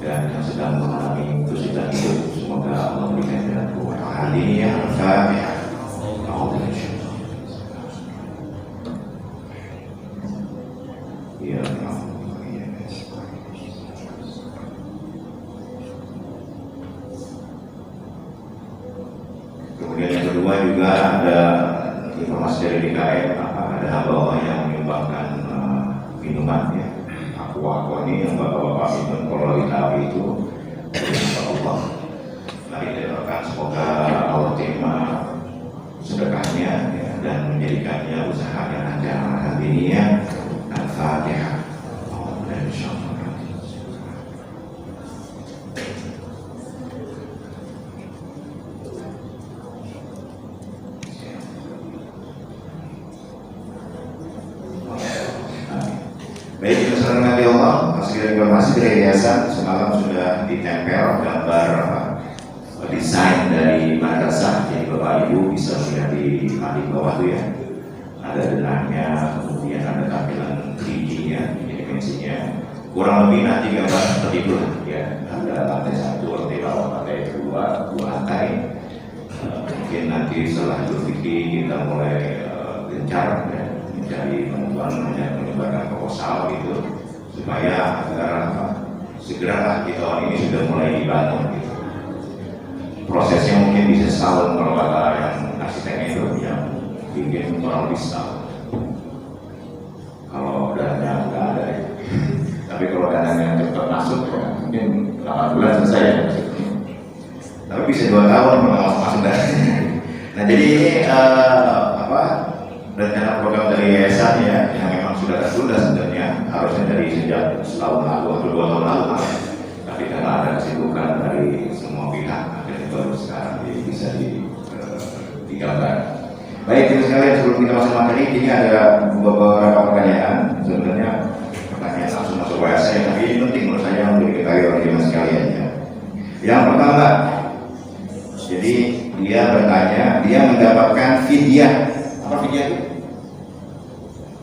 dan yang sedang mengalami kesulitan hidup, semoga Allah memberikan jalan keluar. Hari ini Al-Fatihah. Kemudian yang kedua juga ada informasi dari DKM, ada hamba Allah yang menyumbangkan minuman ya, aqua ini yang bapak-bapak minum kalau lagi tahu itu, insya Allah. Mari kita doakan semoga Allah terima sedekahnya ya, dan menjadikannya usaha yang lancar hari ini ya. Al-Fatihah. Baik, kita serahkan Nabi Allah. Segala informasi dari yayasan semalam sudah ditempel gambar desain dari madrasah. Jadi Bapak Ibu bisa melihat di bawah itu ya. Ada denahnya, kemudian ada tampilan 3D-nya, dimensinya. Kurang lebih nanti gambar seperti itu ya. Ada lantai 1, lantai bawah, lantai 2, 2 lantai. Mungkin nanti setelah Idul Fitri kita mulai gencar ya, mencari teman-teman menyebarkan proposal gitu supaya agar segera di tahun ini sudah mulai dibangun gitu. Prosesnya mungkin bisa setahun kalau kata yang arsiteknya itu yang bikin kurang lebih setahun. Kalau dananya nggak ada ya. Tapi kalau dananya cepat masuk ya mungkin 8 bulan selesai ya. Tapi bisa 2 tahun kalau masuk dananya. Nah jadi ini rencana program dari yayasan ya yang memang sudah tertunda sebenarnya, harusnya dari sejak setahun lalu atau 2 tahun lalu tapi karena ada kesibukan dari semua pihak akhirnya baru sekarang bisa digambar. Baik, terima sekalian, sebelum kita masuk materi ini ada beberapa pertanyaan. Sebenarnya pertanyaan langsung masuk WhatsApp tapi ini penting menurut saya untuk diketahui oleh teman sekalian ya. Yang pertama, jadi dia bertanya, dia mendapatkan fidyah. Apa fidyah itu?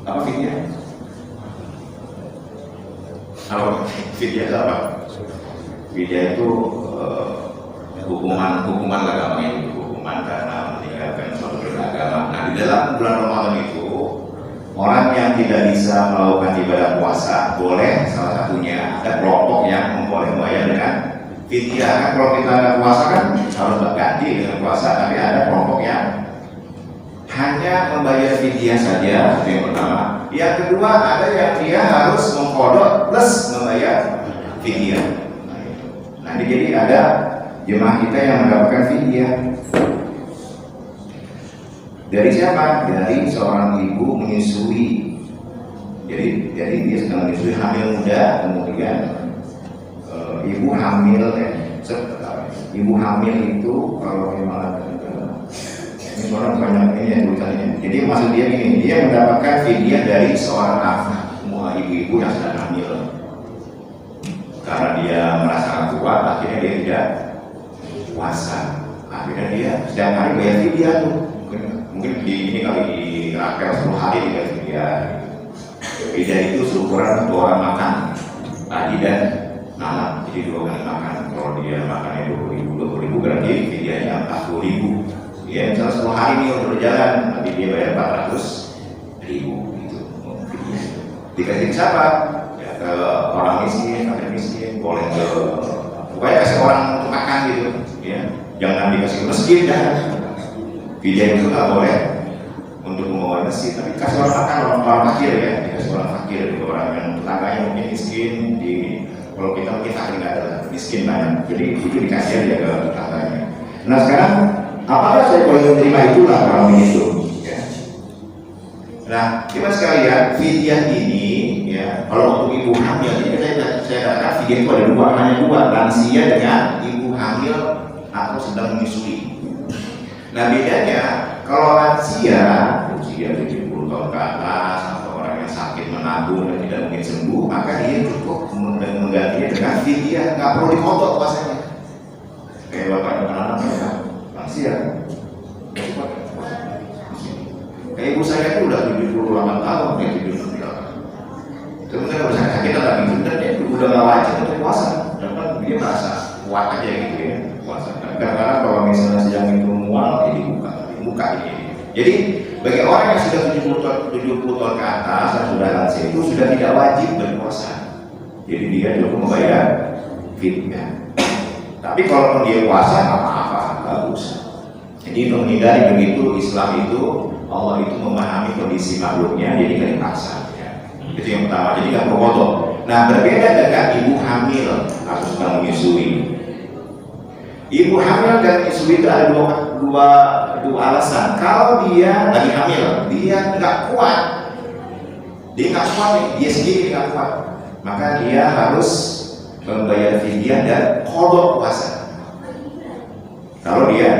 Apa fidyah? Apa fidyah itu apa? Fidyah itu hukuman agama itu, hukuman karena meninggalkan suatu beragama. Nah di dalam bulan Ramadan itu orang yang tidak bisa melakukan ibadah puasa boleh, salah satunya ada kelompok yang boleh membayar dengan fidyah. Kan kalau kita ada puasa kan harus berganti dengan puasa, tapi ada kelompok yang hanya membayar fidyah saja, itu yang pertama. Yang kedua ada yang dia harus mengkodok plus membayar fidyah. Nah jadi ada jemaah kita yang mendapatkan fidyah. Dari siapa? Dari seorang ibu menyusui. Jadi dia sedang menyusui, hamil muda, kemudian ibu hamil ibu hamil itu kalau memang ini orang banyak ini ya tulisannya. Jadi maksud dia ini, dia mendapatkan fidyah dari seorang semua ibu-ibu yang sedang hamil. Karena dia merasa kuat, akhirnya dia tidak puasa. Akhirnya dia setiap hari bayar fidyah tuh. Mungkin di ini kali di rapel 10 hari dia fidyah. Fidyah itu seukuran untuk orang makan pagi dan malam, jadi 2 kali makan. Kalau dia makannya 20.000 berarti fidyahnya 40.000. Ya, misalnya 10 hari ini untuk berjalan, nanti dia bayar 400.000 gitu. Dikasih ke siapa? Ya, ke orang miskin, fakir miskin, boleh ke pokoknya kasih orang untuk makan gitu. Ya, jangan dikasih ke masjid dah. Fidyah itu nggak boleh untuk membawa masjid, tapi kasih orang makan, orang fakir ya, dikasih orang fakir, orang yang tetangganya mungkin miskin. Kalau kita mungkin fakir nggak ada, miskin banyak, jadi itu dikasih aja ke tetangganya. Nah sekarang apakah saya boleh menerima itulah kalau begitu? Ya. Nah, teman sekalian, fidyah ini ya, kalau untuk ibu hamil ini saya katakan fidyah itu ada 2, hanya 2, lansia dengan ibu hamil atau sedang menyusui. Nah bedanya kalau lansia usia 70 tahun ke atas atau orang yang sakit menabung dan tidak mungkin sembuh, maka dia cukup menggantinya dengan fidyah, nggak perlu dikodok puasanya. Kayak bapak dan anak mereka lansia, kayak ibu saya itu udah 78 tahun, dia 76 tahun. Sebenarnya kalau saya sakit lagi bener ya, udah nggak wajib untuk puasa, dan kuat aja gitu ya puasa. Karena kalau misalnya sedang itu mual, ya dibuka ini. Jadi bagi orang yang sudah 70 tahun ke atas dan sudah lansia itu sudah tidak wajib berpuasa. Jadi dia cukup membayar fidyah. Tapi kalau dia puasa nggak apa-apa, bagus. Jadi untuk menghindari begitu, Islam itu Allah itu memahami kondisi makhluknya, jadi nggak dipaksa. Ya. Itu yang pertama. Jadi nggak berkodok. Nah berbeda dengan ibu hamil atau sedang menyusui. Ibu hamil dan menyusui itu ada dua alasan. Kalau dia lagi hamil, dia nggak kuat, dia sendiri nggak kuat, maka dia harus membayar fidyah dan qadha puasa. Kalau dia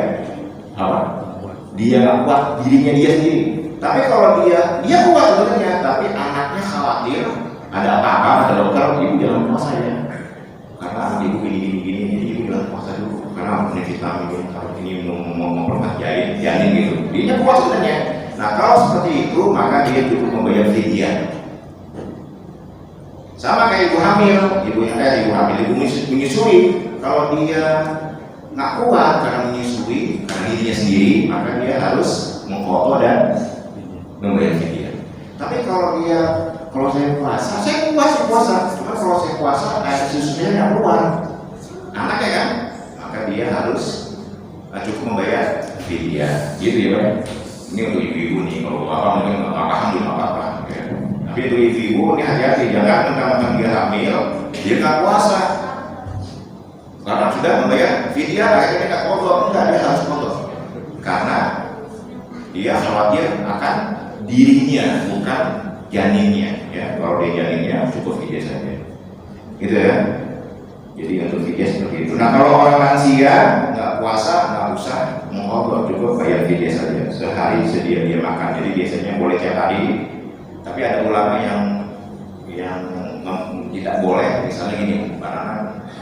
dia nggak kuat dirinya dia sendiri. Tapi kalau dia kuat sebenarnya, tapi anaknya khawatir ada apa-apa, kata dokter, ibu jangan puasa ya, karena ibu gini, jadi ibu jangan puasa dulu, karena punya vitamin, kalau ini mau memperkuat janin gitu. Dia kuat sebenarnya. Nah kalau seperti itu, maka dia cukup membayar fidyah. Sama kayak ibu hamil, ibu menyusui. Kalau dia nggak kuat karena menyusui, karena dirinya sendiri, maka dia harus mengqadha dan membayar fidyah. Tapi kalau saya puasa, cuma kalau saya puasa air susunya nggak keluar, anaknya kan, maka dia harus cukup membayar fidyah. Gitu ya Pak. Ini untuk ibu-ibu nih, kalau bapak mungkin nggak paham juga nggak apa-apa. Ya. Tapi untuk ibu-ibu ini hati-hati, jangan mentang-mentang dia hamil, dia nggak puasa. Karena sudah membayar fidyah, akhirnya dia nggak qadha, enggak, dia harus qadha. Karena dia khawatir akan dirinya, bukan janinnya. Ya, kalau dia janinnya cukup fidyah saja. Gitu ya. Jadi untuk fidyah seperti itu. Nah kalau orang lansia nggak puasa, nggak usah mengqadha, cukup bayar fidyah saja. Sehari sedia dia makan. Jadi biasanya boleh tiap hari. Tapi ada ulama yang tidak boleh. Misalnya gini,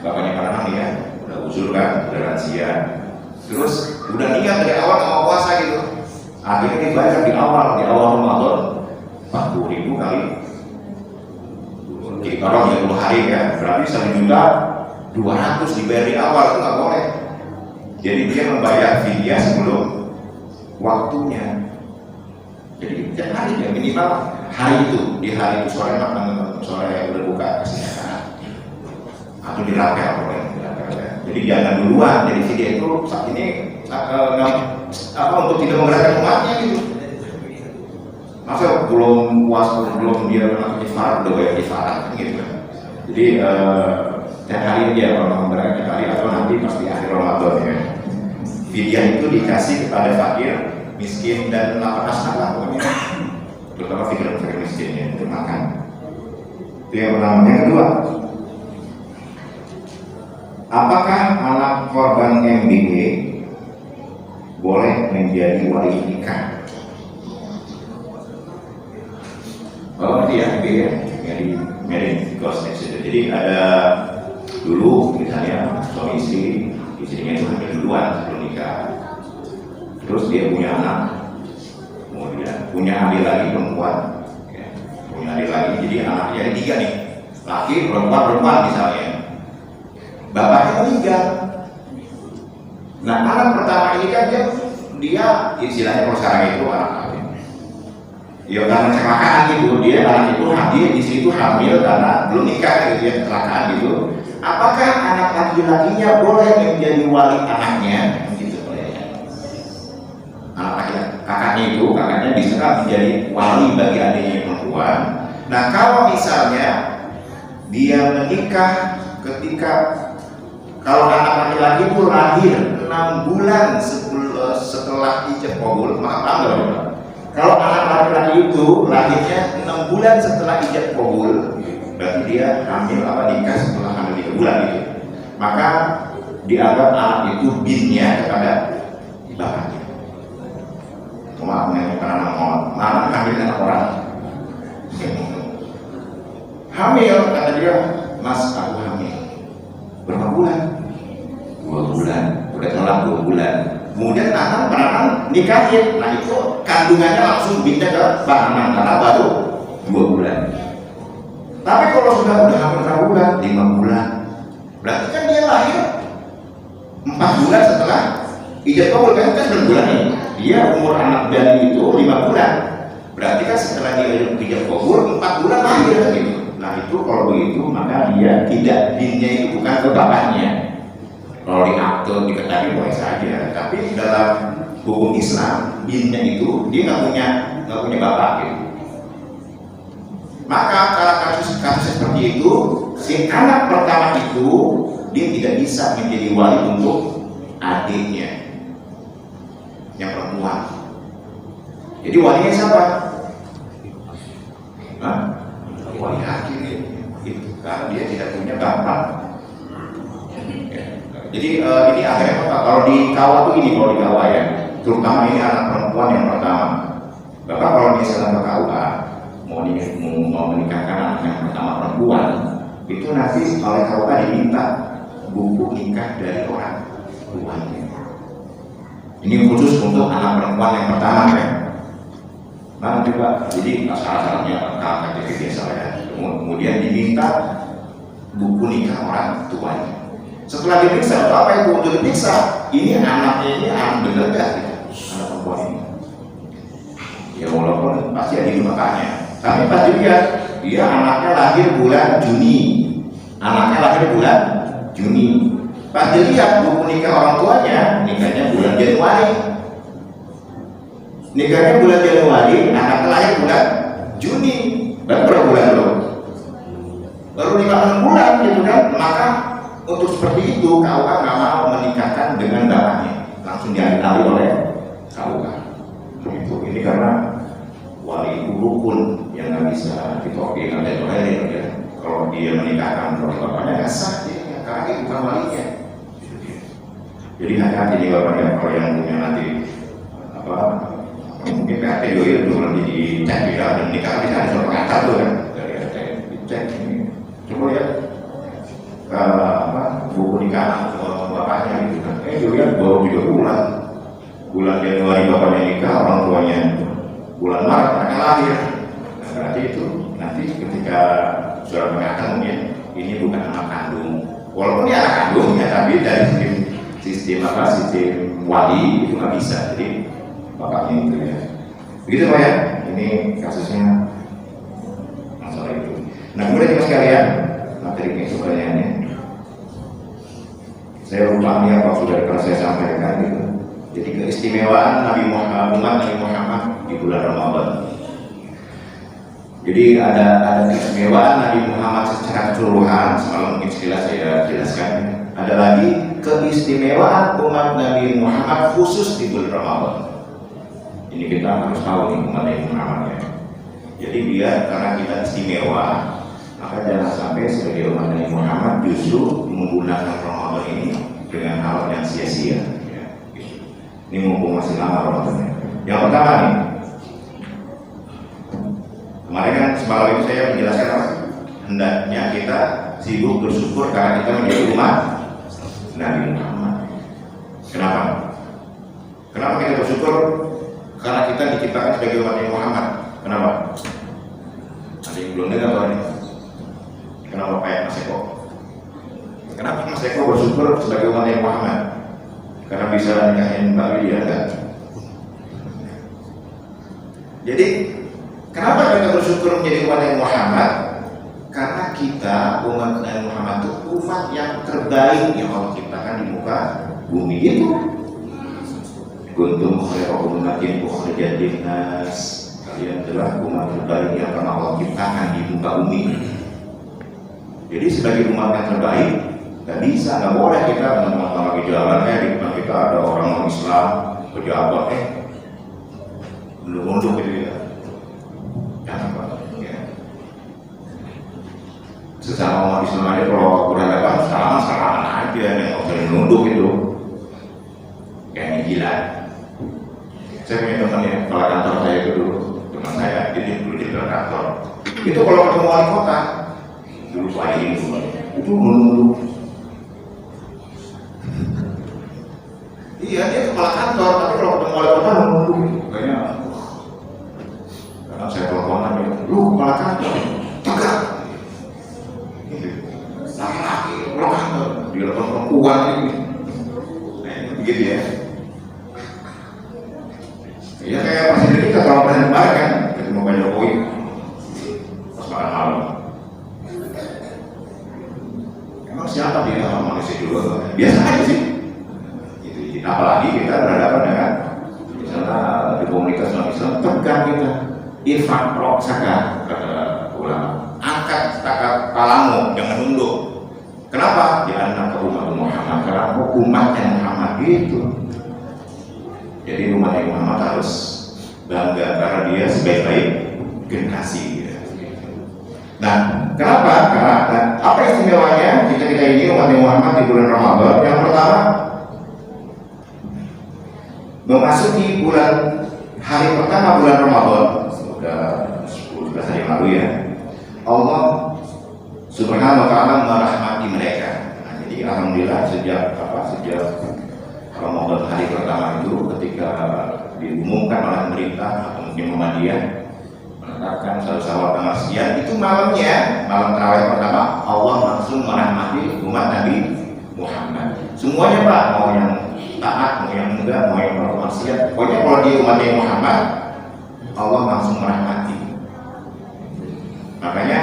bapaknya Paranang ya, udah usul kan, udah lansia. Terus udah niat dari awal nggak mau puasa gitu. Akhirnya dibayar di awal Ramadan 40.000 kali. Jadi kalau 30 hari ya, berarti 1.200.000 dibayar di awal, itu nggak boleh. Jadi dia membayar fidyah sebelum waktunya. Jadi tiap hari ya, minimal hari itu, di hari itu sore makan, sore berbuka kesehatan atau dirapel boleh. Jadi jangan duluan. Jadi fidyah itu saat ini untuk tidak memberatkan umatnya gitu. Masa belum puas, belum dia melakukan istighfar, udah bayar istighfar gitu. Jadi tiap hari aja kalau memberatkan tiap hari, atau nanti pasti akhir Ramadan ya. Fidyah itu dikasih kepada fakir, miskin dan lapar asnaf pokoknya. Terutama fakir miskin ya, untuk makan. Itu yang pertama. Yang kedua, apakah anak korban MBG boleh menjadi wali nikah? Oh iya, MBG jadi marriage ghost accident. Jadi ada dulu misalnya suami istri, istrinya itu hamil duluan sebelum nikah. Terus dia punya anak, kemudian punya adik lagi perempuan, ya, punya adik lagi. Jadi anaknya ada 3 nih, laki, perempuan misalnya. Bapaknya meninggal. Nah anak pertama ini kan dia istilahnya kalau sekarang itu anak kawin. Ya karena kecelakaan gitu, dia anak itu hamil, istri itu hamil karena belum nikah gitu ya, kecelakaan gitu. Apakah anak laki-lakinya boleh menjadi wali anaknya? Gitu boleh. Anak laki-laki, kakaknya bisa menjadi wali bagi adiknya yang perempuan. Nah kalau misalnya dia menikah ketika kalau anak laki-laki itu lahir 6 bulan setelah ijab qabul, maka tanggal. Kalau anak laki-laki itu lahirnya 6 bulan setelah ijab qabul, berarti dia hamil nikah setelah hamil 3 bulan gitu. Maka dianggap anak itu binnya kepada bapaknya. Maafnya karena anak hamil anak orang. Hamil kata dia, Mas aku hamil. Berapa bulan? 2 bulan. Udah telat 2 bulan. Kemudian Paranang nikahin. Nah itu kandungannya langsung pindah ke Paranang karena baru 2 bulan. Tapi kalau sudah hamil berapa bulan? 5 bulan. Berarti kan dia lahir 4 bulan setelah ijab kabul, kan 9 bulan nih. Dia umur anak bayi itu 5 bulan. Berarti kan setelah dia ijab kabul 4 bulan lahir kan gitu. Nah itu kalau begitu maka dia tidak, dinnya itu bukan ke bapaknya. Kalau di akte diketahui boleh saja, tapi dalam hukum Islam dinnya itu dia nggak punya bapak gitu. Maka kalau kasus seperti itu, si anak pertama itu dia tidak bisa menjadi wali untuk adiknya yang perempuan. Jadi walinya siapa? Wali hakim itu, karena dia tidak punya bapak. Jadi ini akhirnya kalau di KUA tuh ini, kalau di KUA ya, terutama ini anak perempuan yang pertama. Bapak kalau misalnya ke KUA mau menikahkan anak yang pertama perempuan, itu nanti oleh KUA diminta buku nikah dari orang tuanya. Ini khusus untuk anak perempuan yang pertama ya. Nah juga, jadi syarat-syaratnya KTP biasa ya. Kemudian diminta buku nikah orang tuanya. Setelah diperiksa, apa itu untuk diperiksa? Ini anaknya ini anak bener gak? Gitu. Anak perempuan ini. Ya walaupun pasti ada di bapaknya, tapi pas dilihat dia anaknya lahir bulan Juni. Anaknya lahir bulan Juni. Pas dilihat buku nikah orang tuanya, nikahnya bulan Januari. Nikahnya bulan Januari, anaknya lahir bulan Juni. Dan berapa bulan loh? Baru 5 bulan gitu kan? Maka untuk seperti itu KUA nggak mau menikahkan dengan bapaknya, langsung diambil oleh KUA. Itu ini karena wali itu rukun yang nggak bisa ditolak oleh ya. Kalau dia menikahkan oleh bapaknya nggak sah, karena itu bukan walinya. Jadi hati-hati nih bapaknya kalau yang punya nanti apa mungkin PRT juga itu nanti dicek juga dan nikah bisa ada surat pengantar tuh kan dari RT dicek ini. Coba ya. Buku nikah bapaknya gitu kan, juga baru 3 bulan Januari bapaknya nikah, orang tuanya bulan Maret anaknya lahir. Nah, berarti itu nanti ketika surat pengantar mungkin ini bukan anak kandung, walaupun dia anak kandung ya, tapi dari sistem wali itu nggak bisa, jadi bapaknya itu ya. Begitu Pak ya, ini kasusnya masalah itu. Nah kemudian kita sekalian materi kesukaannya. Saya lupa nih apa sudah pernah saya sampaikan gitu. Jadi keistimewaan Nabi Muhammad di bulan Ramadan. Jadi ada keistimewaan Nabi Muhammad secara keseluruhan, semalam mungkin sekilas saya jelaskan. Ada lagi keistimewaan umat Nabi Muhammad khusus di bulan Ramadan. Ini kita harus tahu nih umat Nabi Muhammad ya. Jadi biar karena kita istimewa, maka jangan sampai sebagai umat Nabi Muhammad justru menggunakan Ramadan ini dengan hal yang sia-sia. Ya, gitu. Ini mumpung masih lama Ramadannya. Yang pertama nih, kemarin kan semalam itu saya menjelaskan hendaknya kita sibuk bersyukur karena kita menjadi umat Nabi Muhammad. Kenapa? Kenapa kita bersyukur? Karena kita diciptakan sebagai umat Nabi Muhammad. Kenapa? Ada yang belum dengar atau ini? Kenapa Pak Mas Eko? Kenapa Mas Eko bersyukur sebagai umat Nabi Muhammad? Karena bisa nikahin Mbak Widya kan? Jadi kenapa kita bersyukur menjadi umat Nabi Muhammad? Karena kita umat Nabi Muhammad itu umat yang terbaik yang Allah ciptakan di muka bumi itu. Kuntum khairu ummatin ukhrijat linnas. Kalian adalah umat terbaik yang pernah Allah ciptakan di muka bumi. Jadi sebagai umat yang terbaik, nggak bisa, nggak boleh kita menemukan lagi jalan di depan kita ada orang non Islam pejabat belum untuk gitu ya. Jangan Pak. Ya. Sesama umat Islam aja kalau berhadapan salaman aja, nggak usah nunduk itu. Kayak gila. Saya punya teman ya, kepala kantor saya itu dulu, teman saya, jadi dulu di kantor. Itu kalau ketemu wali kota, dulu saya ini itu nunduk. Iya, dia kepala kantor, tapi kalau ketemu wali kota nunduk. Kayaknya, karena saya teleponan ya, lu kepala kantor, tegak. Laki-laki, kepala kantor, dia telepon perempuan ini. gitu ya. Ya kayak presiden kita kalau presiden kemarin kan ketemu Pak Jokowi pas makan malam. Emang siapa dia sama manusia juga? Biasa aja sih. Gitu. Apalagi kita berhadapan dengan misalnya di komunitas Islam tegang kita. Irfan Prok Saka kata ulama, angkat takat palamu, jangan nunduk. Kenapa? Ya anak umat Muhammad, karena umatnya Muhammad itu. Jadi umatnya Muhammad harus bangga karena dia sebaik-baik generasi. Nah, kenapa? Karena apa istimewanya kita ini umat Muhammad di bulan Ramadan? Yang pertama, memasuki bulan hari pertama bulan Ramadan. Sudah 10-11 hari lalu ya, Allah Subhanahu wa ta'ala merahmati mereka. Nah, jadi alhamdulillah sejak Ramadan hari pertama itu ketika diumumkan oleh pemerintah atau mungkin Muhammadiyah menetapkan satu Syawal tanggal sekian, itu malam tarawih pertama Allah langsung merahmati umat Nabi Muhammad. Semuanya Pak, mau yang taat, mau yang enggak, mau yang bermaksiat, pokoknya kalau di umat Muhammad Allah langsung merahmati. Makanya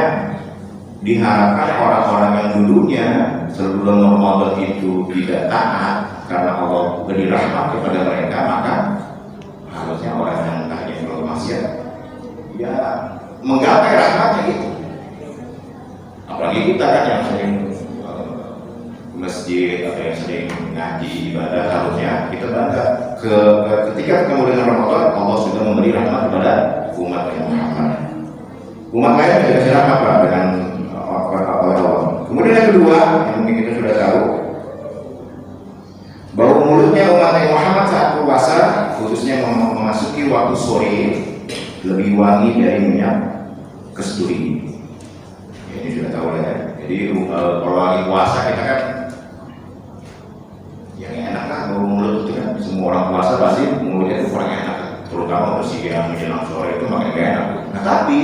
diharapkan orang-orang yang dulunya sebelum Ramadan itu tidak taat karena Allah beri rahmat kepada mereka, maka harusnya orang yang tadinya bermaksiat ya menggapai rahmatnya itu. Apalagi kita kan yang sering masjid atau yang sering ngaji ibadah, harusnya kita bangga ketika ketemu dengan Ramadan Allah sudah memberi rahmat kepada umat Muhammad. Umat lain tidak dikasih rahmat Pak dengan Allah. Kemudian yang kedua yang mungkin kita sudah tahu, bau mulutnya umat Muhammad saat puasa, khususnya memasuki waktu sore, lebih wangi dari minyak kasturi. Ini sudah tahu ya. Jadi kalau lagi puasa kita kan yang enak kan bau mulut itu kan, semua orang puasa pasti mulutnya itu kurang enak, terutama siang menjelang sore itu makin gak enak. Nah tapi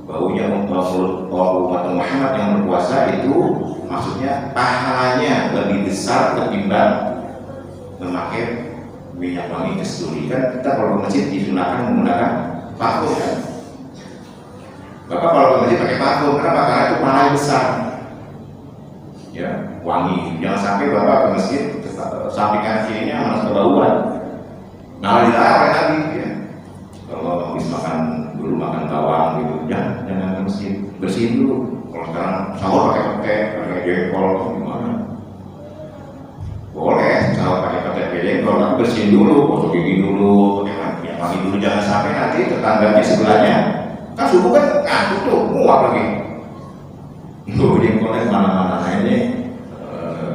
baunya mulut umat Muhammad yang berpuasa itu maksudnya pahalanya lebih besar ketimbang memakai minyak wangi kasturi. Kan kita kalau ke masjid disunahkan menggunakan parfum kan. Bapak kalau ke masjid pakai parfum, kenapa? Karena itu pahalanya besar. Ya, wangi. Jangan sampai Bapak ke masjid samping kanan kirinya malah kebauan. Nah, dilarang oleh Nabi ya. Kalau habis makan bawang gitu, jangan ke masjid, bersihin dulu. Kalau sekarang sahur pakai jengkol gimana? Boleh sahur pakai jengkol, tapi bersihin dulu, gosok gigi dulu, pakai minyak wangi dulu, jangan sampai nanti tetangganya sebelahnya kan subuh kan ngantuk tuh, muak lagi. Tuh jengkolnya mana-mana ini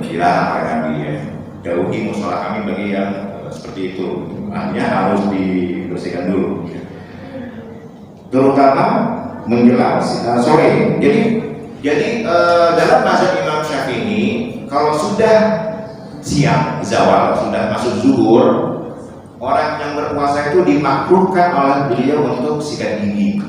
dilarang oleh Nabi ya. Jauhi musola kami bagi yang seperti itu, artinya harus dibersihkan dulu. Terutama menjelang sore. Jadi dalam mazhab Imam Syafi'i kalau sudah siang zawal, sudah masuk zuhur, orang yang berpuasa itu dimakruhkan oleh beliau untuk sikat gigi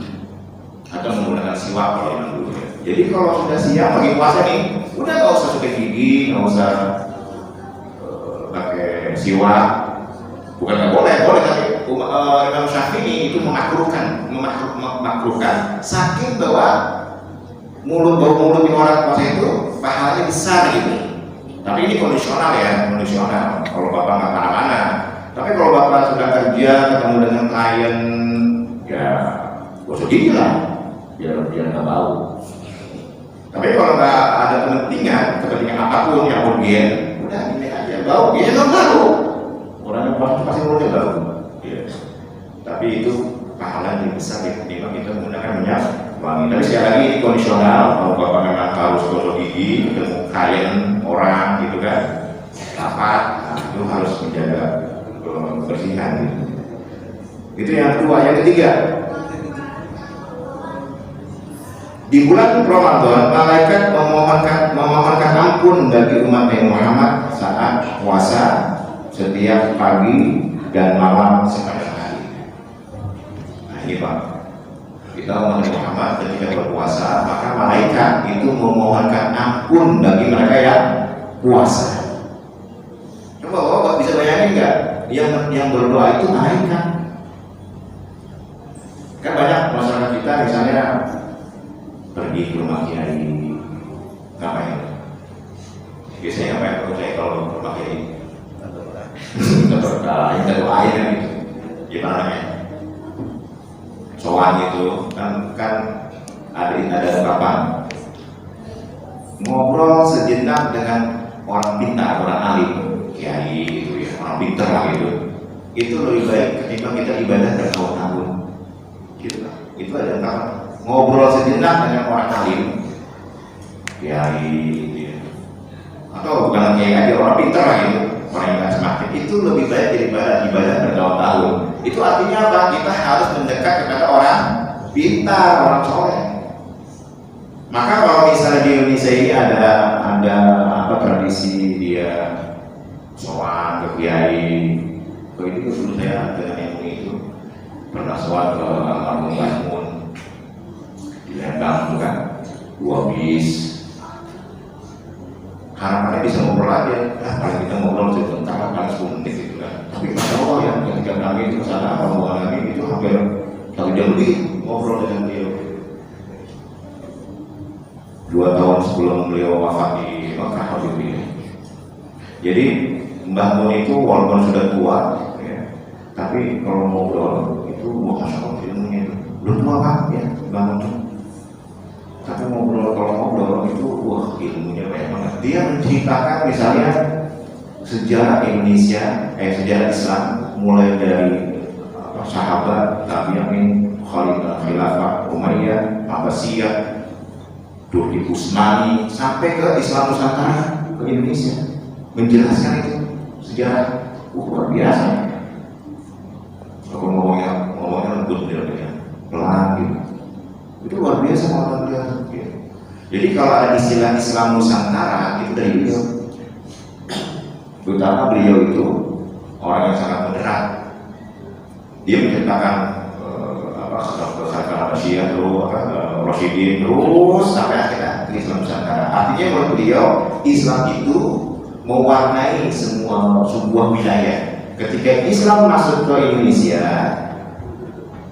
atau menggunakan siwak kalau yang dulu. Jadi kalau sudah siang lagi puasa nih, udah nggak usah sikat gigi, nggak usah pakai siwak. Bukan nggak boleh, tapi Imam Syafi'i itu memakruhkan, saking bahwa bau mulut orang puasa itu pahalanya besar gitu. Tapi ini kondisional ya, kondisional. Kalau Bapak nggak mana-mana, tapi kalau Bapak sudah kerja ketemu dengan klien, ya gosok gigi lah, biar nggak bau. Tapi kalau nggak ada kepentingan apapun yang urgen, udah ini aja bau, dia nggak bau. Orang yang puasa pasti mulutnya bau. Ya. Tapi itu pahala lebih besar ketimbang kita menggunakan minyak wangi. Tapi sekali lagi ini kondisional. Kalau Bapak memang harus gosok gigi, ketemu klien orang gitu kan, rapat, itu harus menjaga kebersihan. Gitu. Itu yang kedua. Yang ketiga, di bulan Ramadan malaikat memohonkan ampun bagi umat Muhammad saat puasa setiap pagi dan malam sepanjang hari. Nah ini Pak, kita umat Muhammad ketika berpuasa maka malaikat itu memohonkan ampun bagi mereka yang puasa. berdoa itu malaikat. Kan banyak masyarakat kita misalnya pergi ke rumah kiai, ngapain? Biasanya ngapain kalau saya kalau ke rumah kiai? Minta berkah, minta doain kan gitu. Gimana namanya? Sowan itu kan ada ungkapan ngobrol sejenak dengan orang pintar, orang alim, kiai gitu ya, orang pintar lah gitu. Itu lebih baik ketika kita ibadah bertahun-tahun. Gitu lah. Itu ada ungkapan ngobrol sejenak dengan orang alim, kiai gitu ya. Atau bukan kiai aja, orang pintar lah gitu, orang yang semakin itu lebih baik daripada ibadah bertahun-tahun. Itu artinya apa? Kita harus mendekat kepada orang pintar, orang soleh. Maka kalau misalnya di Indonesia ini ada apa tradisi dia sowan ke kiai, itu dulu saya dengan yang itu pernah sowan ke almarhum Mbah di Lembang kan 2 bis. Harapannya bisa ngobrol aja, paling kita ngobrol sebentar paling 10 menit gitu kan. Tapi masya Allah ya, ketika kami itu sana rombongan kami itu hampir 1 jam lebih ngobrol dengan beliau. 2 tahun sebelum beliau wafat di Mekah Habibie. Jadi Mbah Mun itu walaupun sudah tua, ya, tapi kalau ngobrol itu masya Allah ilmunya itu belum tua kan ya Mbah Mun. Tapi kalau ngobrol itu wah ilmunya banyak banget. Dia menceritakan misalnya sejarah Indonesia, sejarah Islam mulai dari sahabat, tabi'in, Khilafah Umayyah, Abbasiyah, Turki Utsmani sampai ke Islam Nusantara, ke Indonesia, menjelaskan itu sejarah luar biasa. Kalau ngomongnya lembut dia pelan gitu, itu luar biasa orang dia. Jadi kalau ada istilah Islam Nusantara itu dari beliau. Terutama beliau itu orang yang sangat moderat. Dia menceritakan kekhilafan Abbasiyah terus Rasyidin terus sampai akhirnya Islam Nusantara. Artinya menurut beliau Islam itu mewarnai semua sebuah wilayah. Ketika Islam masuk ke Indonesia,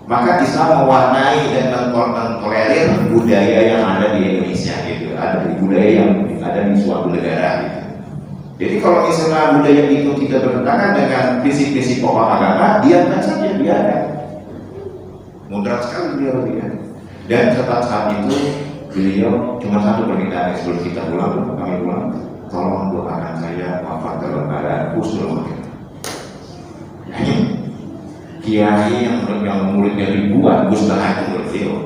maka Islam mewarnai dan mentolerir budaya yang ada di Indonesia gitu. Ada budaya yang ada di suatu negara gitu. Jadi kalau misalnya budaya itu tidak bertentangan dengan prinsip-prinsip pokok agama, diamkan saja, biarkan. Moderat sekali beliau ya. Dan saat itu beliau cuma satu permintaan sebelum kita pulang, kami pulang, tolong doakan saya wafat dalam keadaan husnul khotimah. Kiai yang muridnya ribuan, Gus Daha itu beliau.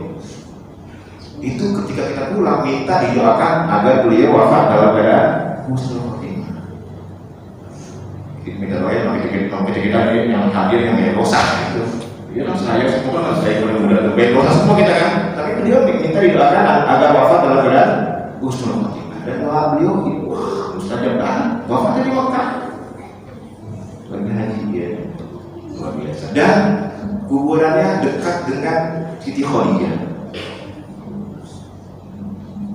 Itu ketika kita pulang minta didoakan agar beliau wafat dalam keadaan husnul khotimah. Kita minta doa kita ini yang hadir yang banyak dosa gitu. Ya kan saya semua kan saya mudah-mudahan banyak dosa semua kita kan. Tapi beliau minta didoakan agar wafat dalam keadaan husnul khotimah. Dan doa beliau itu mustajab kan wafatnya di Mekah. Lagi haji dia. Luar biasa. Dan kuburannya dekat dengan Siti Khadijah.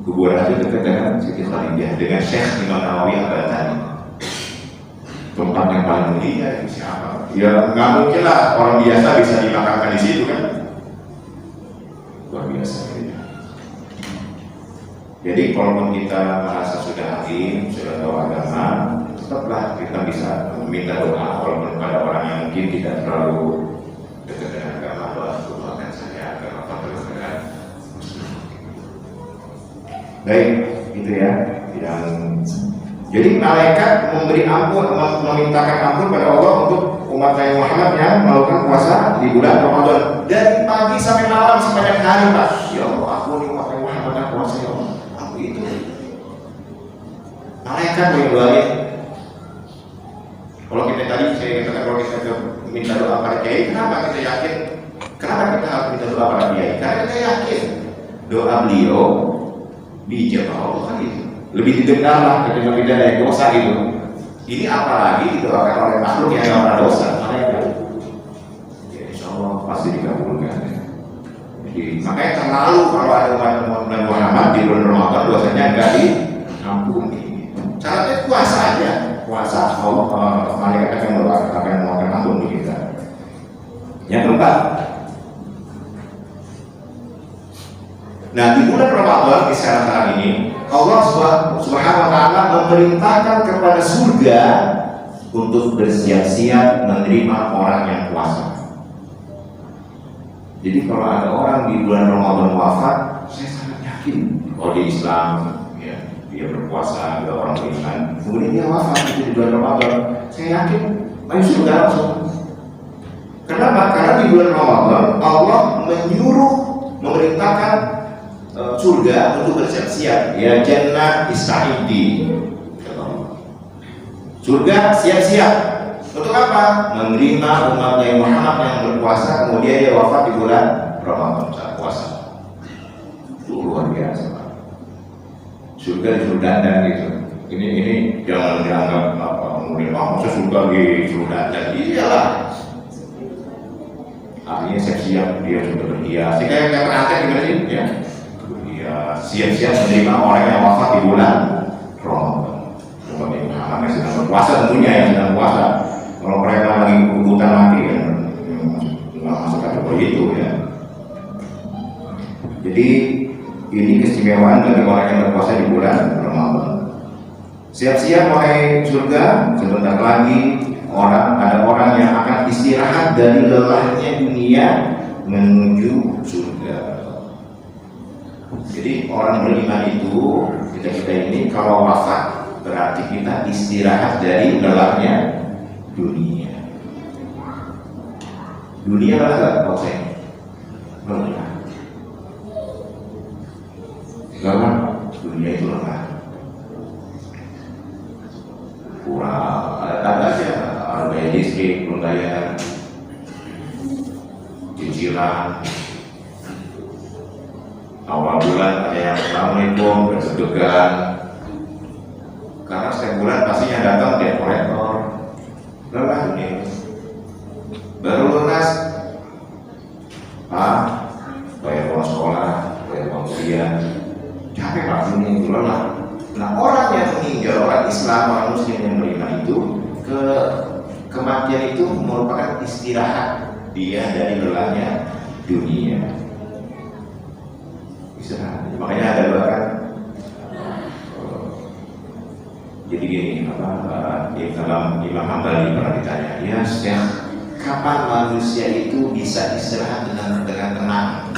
Kuburannya dekat dengan Siti Khadijah, dengan Syekh Imam Nawawi Al-Albani. Tempat yang paling mulia itu siapa? Ya nggak mungkin lah orang biasa bisa dimakamkan di situ kan. Luar biasa. Jadi kalaupun kita merasa sudah alim, sudah tahu agama, tetaplah kita bisa meminta doa walaupun pada orang yang mungkin tidak terlalu dekat dengan agama. Doakan saya agar apa terus. Baik, itu ya. Jadi malaikat memberi ampun, memintakan ampun pada Allah untuk umat Nabi Muhammad yang melakukan puasa di bulan Ramadan dari pagi sampai malam sepanjang hari, Pak. Ya Allah, ampuni umat Nabi Muhammad yang puasa ya Allah. Aku itu malaikat yang doain. Kalau kita tadi saya katakan kalau kita minta doa pada kiai, kenapa kita yakin? Kenapa kita harus minta doa pada kiai? Karena kita yakin doa beliau dijawab Allah kan itu. Lebih didengar lah ketika kita ada dosa gitu. Ini apalagi didoakan oleh makhluk yang tidak pernah dosa, malaikat. Ya, insya Allah pasti dikabulkan. Jadi makanya terlalu kalau ada umat Muhammad di bulan Ramadan dosanya nggak diampuni. Caranya puasa aja. puasa, Allah malaikat akan mengeluarkan ampun untuk kita. Yang keempat, nah di bulan Ramadan di sekarang ini Allah Subhanahu wa Ta'ala memerintahkan kepada surga untuk bersiap-siap menerima orang yang puasa. Jadi kalau ada orang di bulan Ramadan wafat, saya sangat yakin kalau di Islam ya, dia berpuasa, ada orang beriman, kemudian dia wafat di bulan Ramadan, saya yakin masuk surga langsung. Kenapa? Karena di bulan Ramadan Allah memerintahkan surga untuk bersiap-siap, ya jannah ista'iddi. Surga siap-siap untuk apa? Menerima umatnya Muhammad yang berpuasa, kemudian dia wafat di bulan Ramadan saat puasa. Itu luar biasa. Surga disuruh dandan gitu. Ini jangan dianggap apa? Kemudian masa surga disuruh dandan? Iyalah. Artinya siap-siap dia sudah berhias. Jika yang terangkat gimana sih? Ya. Siap-siap menerima orang yang wafat di bulan Ramadan. Umatnya Muhammad yang sedang berpuasa, tentunya yang sedang puasa. Kalau mereka lagi kebutuhan mati kan nggak masuk kategori itu ya. Jadi ini keistimewaan bagi orang yang berpuasa di bulan Ramadan. Siap-siap wahai surga, sebentar lagi ada orang yang akan istirahat dari lelahnya dunia menuju surga. Jadi orang beriman itu kita ini kalau wafat berarti kita istirahat dari lelahnya dunia. Dunia lelah nggak? Kalau saya lelah. Karena dunia itu lelah. Kurang ada aja, ada bayar listrik, belum bayar cicilan. Awal bulan ada yang assalamualaikum bersedegan. Karena setiap bulan pastinya datang debt collector. Lelah dunia. Baru lunas, bayar uang sekolah, bayar uang kuliah, capek Pak dunia itu lelah. Nah orang yang meninggal, orang Islam, orang Muslim yang beriman itu kematian itu merupakan istirahat dia dari lelahnya dunia. Istirahat. Makanya ada bahkan jadi gini, dalam Imam Hambali pernah ditanya, ya Syekh, kapan manusia itu bisa istirahat dengan tenang?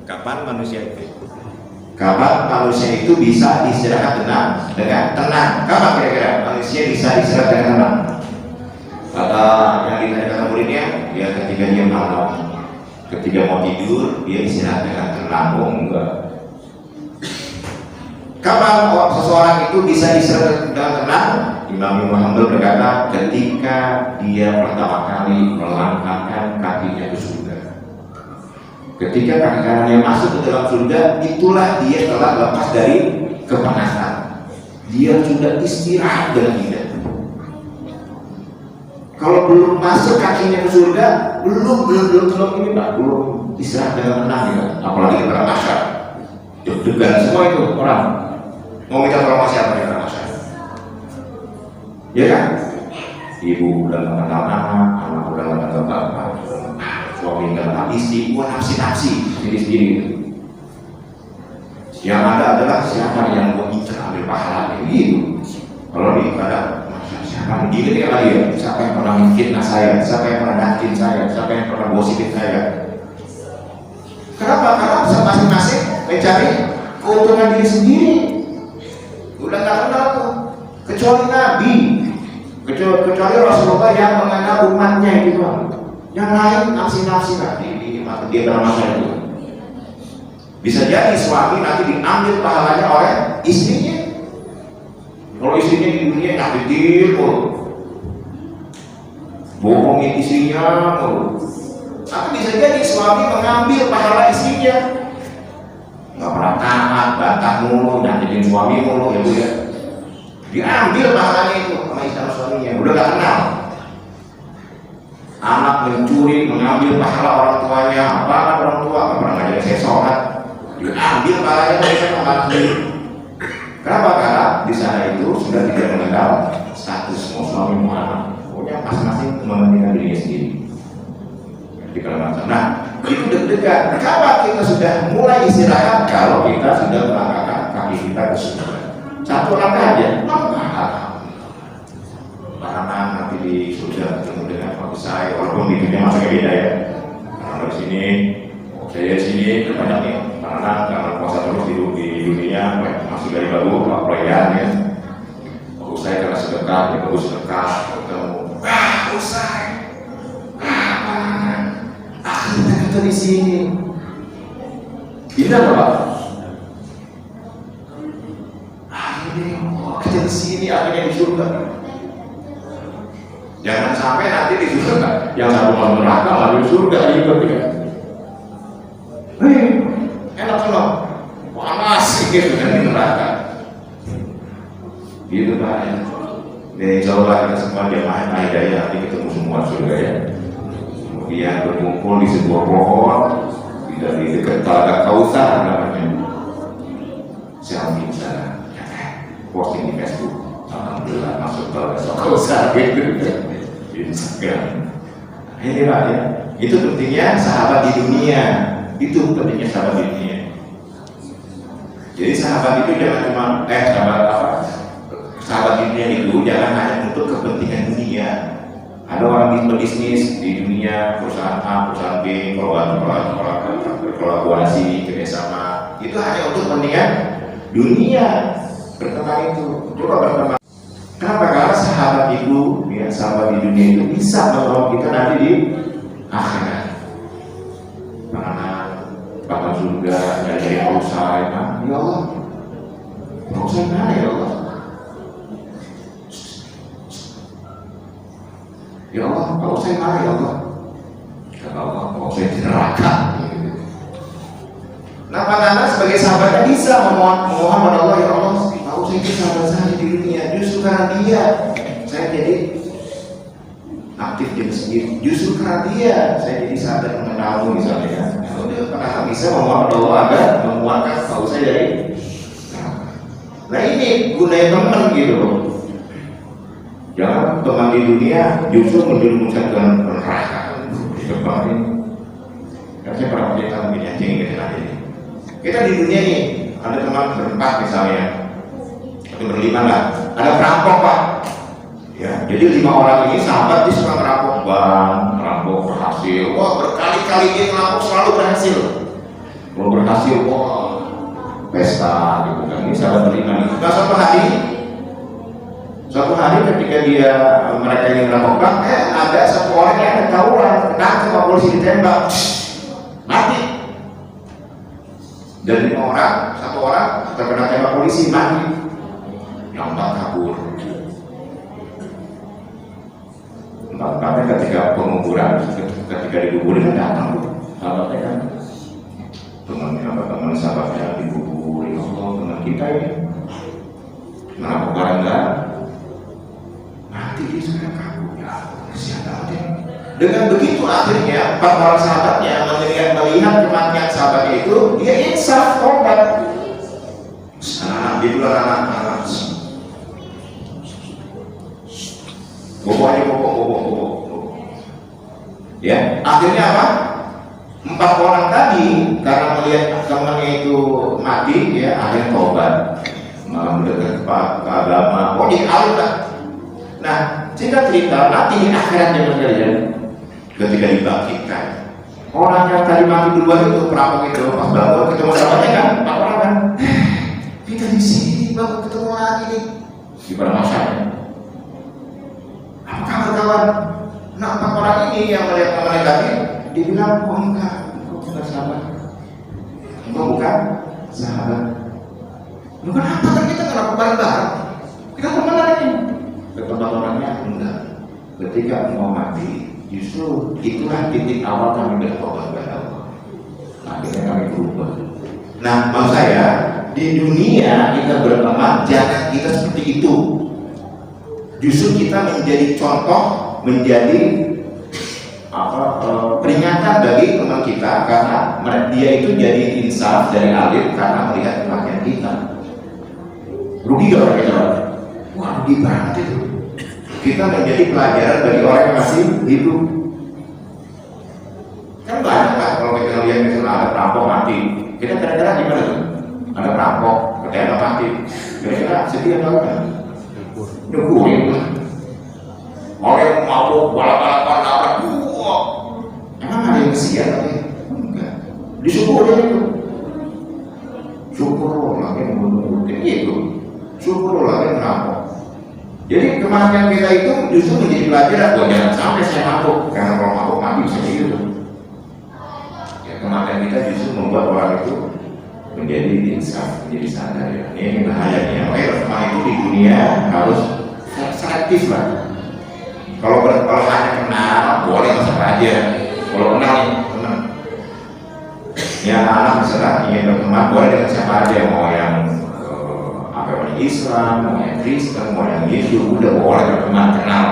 Kapan manusia itu bisa istirahat dengan tenang? Kapan kira-kira manusia bisa istirahat dengan tenang? Kata yang ditanyakan muridnya, ya ketika dia malam, ketika mau tidur dia istirahat dengan tenang. Oh enggak. Kapan seseorang itu bisa istirahat dengan tenang? Imam Muhammad berkata, ketika dia pertama kali melangkahkan kakinya ke surga. Ketika kaki kanannya masuk ke dalam surga, itulah dia telah lepas dari kepanasan. Dia sudah istirahat dengan indah. Kalau belum masuk kakinya ke surga, belum ini Pak, belum istirahat dengan tenang ya. Apalagi para masyarakat, deg-degan semua itu orang. Mau minta tolong siapa yang merasa? Ya kan? Ibu udah gak kenal anak udah gak kenal bapak, suami gak kenal istri, gua nafsi sendiri. Yang ada adalah siapa yang gua incer ambil pahala gitu. Kalau di ibadah, siapa gini kayak lagi ya? Siapa yang pernah fitnah saya? Siapa yang pernah nakin saya? Siapa yang pernah gosipin saya? Kenapa? Karena masing-masing mencari keuntungan diri sendiri. Udah gak kenal tuh, kecuali Nabi, kecuali Rasulullah yang mengenal umatnya itu, yang lain nafsi-nafsi dia dalam masa itu. Bisa jadi suami nanti diambil pahalanya oleh istrinya. Kalau istrinya di dunia nyakitin, bohongin istrinya, tapi bisa jadi suami mengambil pahala istrinya. Nggak pernah taat, bantah mulu, nyakitin suami mulu, ya Bu ya. Diambil pahalanya itu sama istri suaminya, udah gak kenal. Anak mencuri, mengambil pahala orang tuanya, apa orang tua, nggak pernah ngajarin saya sholat. Diambil pahalanya mereka sama sendiri. Kenapa? Karena di sana itu sudah tidak mengenal status mau suami mau anak, pokoknya masing-masing mementingkan dirinya sendiri. Di macam. Nah, itu deg-degan. Kenapa kita sudah mulai istirahat kalau kita sudah melangkahkan kaki kita ke surga? Satu langkah aja, karena nanti di surga ketemu dengan Pak saya, walaupun hidupnya masih beda ya. Karena di sini, saya di sini banyak nih, karena puasa terus di dunia masih dari baru pelayan ya. Pak saya karena sedekah, ya bagus sedekah, ketemu. Usai. Akhirnya kita di sini. Indah Pak. Akhirnya kita di sini, akhirnya di surga. Jangan sampai nanti di surga yang satu masuk neraka malah di surga juga ya. Enak semua, panas gitu kan di neraka. Gitu Pak ya. Insya Allah kita semua jamaah hidayah nanti ketemu semua surga ya. Kemudian berkumpul di sebuah pohon di dekat Telaga Kautsar namanya. Saya bisa posting di Facebook. Alhamdulillah masuk Telaga Kautsar gitu. Instagram. Ini Pak ya. Itu pentingnya sahabat di dunia. Itu pentingnya sahabat di dunia. Jadi sahabat itu jangan cuma sahabat di dunia itu jangan hanya untuk kepentingan dunia. Ada orang berbisnis di dunia, perusahaan A, perusahaan B, kolaborasi, kerjasama, itu hanya untuk kepentingan dunia. Berteman itu, coba berteman. Kenapa? Karena sahabat itu, ya, sahabat di dunia itu bisa menolong kita nanti di akhirat. Karena bahkan surga dari perusahaan, ya Allah, perusahaan mana ya Allah? Ya Allah, kalau saya marah ya Allah. Kata Allah, kalau saya di neraka. Nah, Anda sebagai sahabatnya bisa memohon pada Allah, ya Allah, kalau saya itu sahabat saya di dunia, justru karena dia saya jadi aktif di masjid. Justru karena dia saya jadi sahabat mengenalmu misalnya. Ya. Kalau dia pernah bisa memohon pada Allah agar menguatkan kalau saya dari. Nah ini gunanya teman gitu loh. Jangan teman di dunia justru menjerumuskan ke neraka. Seperti kan saya pernah punya tamu ini anjing gitu tadi. Kita di dunia nih ada teman berempat misalnya, atau berlima lah. Ada perampok Pak. Ya, jadi 5 orang ini sahabat dia suka merampok bank, merampok berhasil. Wah berkali-kali dia merampok selalu berhasil. Kalau berhasil, wah pesta gitu kan. Ini sahabat berlima nih. Nah suatu hari ketika mereka ingin merampok bank, ada satu orang yang ketahuan, ketangkep sama polisi ditembak, mati. Dan 5 orang, 1 orang terkena tembak polisi mati, yang 4 kabur. Karena ketika penguburan, ketika dikuburin datang sahabatnya kan, teman sahabatnya dikuburin, Allah teman kita ini merampok barang mati dia sudah kabur ya siapa deh. Dengan begitu akhirnya 4 orang sahabatnya melihat kematian sahabatnya itu, dia insaf tobat. Anak-anak dia dulu anak-anak bobo ya, akhirnya apa? 4 orang tadi karena melihat temannya itu mati ya akhirnya tobat, mendekat ke agama, dia alim lah. Nah, singkat cerita, nanti di akhirat zaman kalian ketika dibangkitkan, orang yang tadi mati duluan itu, perampok itu, pas bangun ketemu sahabatnya kan, 4 orang kan, kita di sini baru ketemu lagi nih, gimana masanya? Apa kabar kawan? Nah, 4 orang ini yang melihat temannya tadi, dibilang, oh enggak, kau bukan sahabat, kau bukan sahabat. Lu kenapa kan kita kenapa bareng-bareng? Kita kemana ini? Ke tempat orangnya enggak. Ketika mau mati, justru itulah titik awal kami bertobat kepada Allah. Akhirnya kami berubah. Nah, maksud saya di dunia kita berteman, jangan kita seperti itu. Justru kita menjadi contoh, menjadi peringatan bagi teman kita karena dia itu jadi insaf dari alim karena melihat kematian kita. Rugi gak orang kita? rugi banget itu. Kita menjadi pelajaran bagi orang yang masih hidup. Kan banyak kan kalau kita lihat misalnya ada perampok mati, kita kira-kira gimana tuh? Ada perampok, ketembak mati, kira-kira sedih atau apa? Nyukurin lah. Orang yang mabuk balap-balapan nabrak, emang ada yang kesian tapi enggak. Disyukurin itu. Syukur lagi menurut itu. Syukur lagi merampok. Jadi kematian kita itu justru menjadi pelajaran. Jangan sampai saya mabuk, karena kalau mabuk mati bisa gitu. Kematian kita justru membuat orang itu menjadi insaf, menjadi sadar ya. Ini bahayanya. Makanya teman itu di dunia harus selektif lah. Kalau hanya kenal boleh masuk aja. Kalau kenal nih, teman. Ya anak misalnya ingin berteman boleh dengan siapa aja, mau yang agama Islam, mau yang Kristen, mau yang Hindu, udah boleh berteman kenal.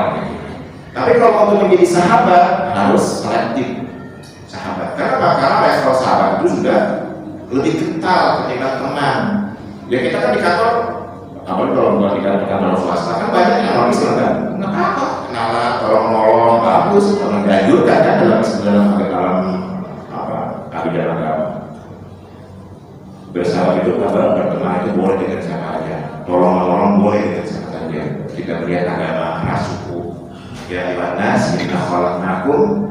Tapi kalau untuk menjadi sahabat harus selektif. Sahabat, karena level sahabat itu sudah lebih kental ketimbang teman. Ya kita kan di kantor, apalagi kalau bukan di kantor swasta kan banyak yang orang Islam kan, nggak apa, kenalan, tolong-nolong, bagus, menganjurkan kan dalam abidan agama. Bersahabat itu kabar berteman itu boleh dengan siapa aja, tolong-nolong boleh dengan siapa saja. Kita melihat agama ras suku. Ya Yohanes, inna khalaqnakum